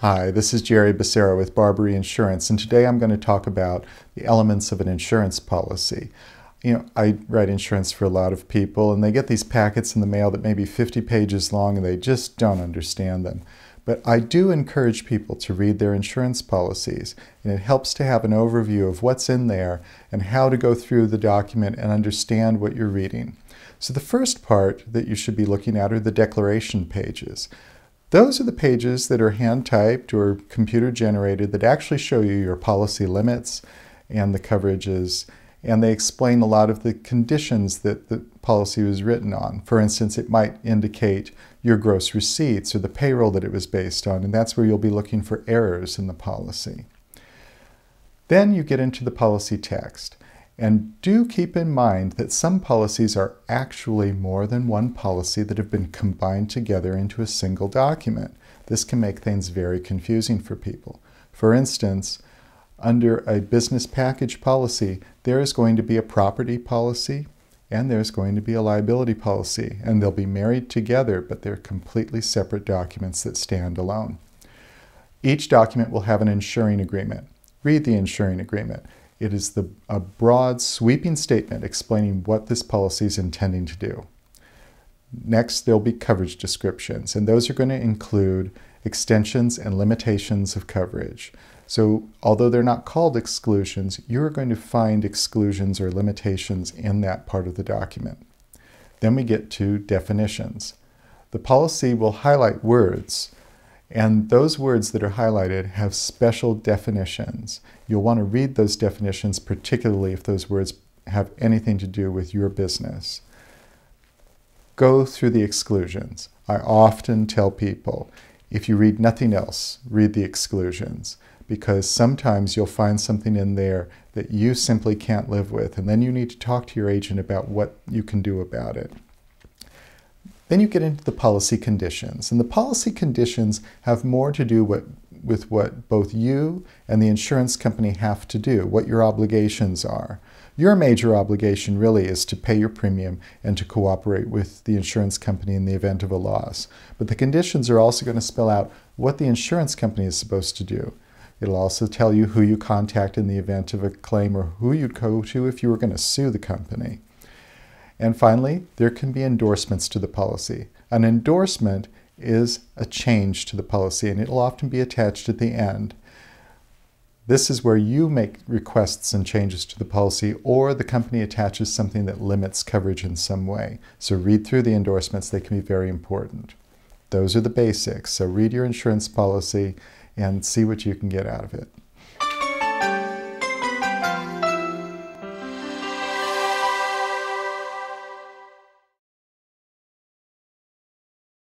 Hi, this is Jerry Becerra with Barbary Insurance, and today I'm going to talk about the elements of an insurance policy. I write insurance for a lot of people, and they get these packets in the mail that may be 50 pages long, and they just don't understand them. But I do encourage people to read their insurance policies, and it helps to have an overview of what's in there and how to go through the document and understand what you're reading. So the first part that you should be looking at are the declaration pages. Those are the pages that are hand-typed or computer-generated that actually show you your policy limits and the coverages, and they explain a lot of the conditions that the policy was written on. For instance, it might indicate your gross receipts or the payroll that it was based on, and that's where you'll be looking for errors in the policy. Then you get into the policy text. And do keep in mind that some policies are actually more than one policy that have been combined together into a single document. This can make things very confusing for people. For instance, under a business package policy, there is going to be a property policy and there's going to be a liability policy, and they'll be married together, but they're completely separate documents that stand alone. Each document will have an insuring agreement. Read the insuring agreement. It is a broad, sweeping statement explaining what this policy is intending to do. Next, there'll be coverage descriptions, and those are going to include extensions and limitations of coverage. So, although they're not called exclusions, you're going to find exclusions or limitations in that part of the document. Then we get to definitions. The policy will highlight words, and those words that are highlighted have special definitions. You'll want to read those definitions, particularly if those words have anything to do with your business. Go through the exclusions. I often tell people, if you read nothing else, read the exclusions, because sometimes you'll find something in there that you simply can't live with, and then you need to talk to your agent about what you can do about it. Then you get into the policy conditions, and the policy conditions have more to do with what both you and the insurance company have to do, what your obligations are. Your major obligation really is to pay your premium and to cooperate with the insurance company in the event of a loss. But the conditions are also going to spell out what the insurance company is supposed to do. It'll also tell you who you contact in the event of a claim or who you'd go to if you were going to sue the company. And finally, there can be endorsements to the policy. An endorsement is a change to the policy, and it'll often be attached at the end. This is where you make requests and changes to the policy, or the company attaches something that limits coverage in some way. So read through the endorsements. They can be very important. Those are the basics. So read your insurance policy and see what you can get out of it.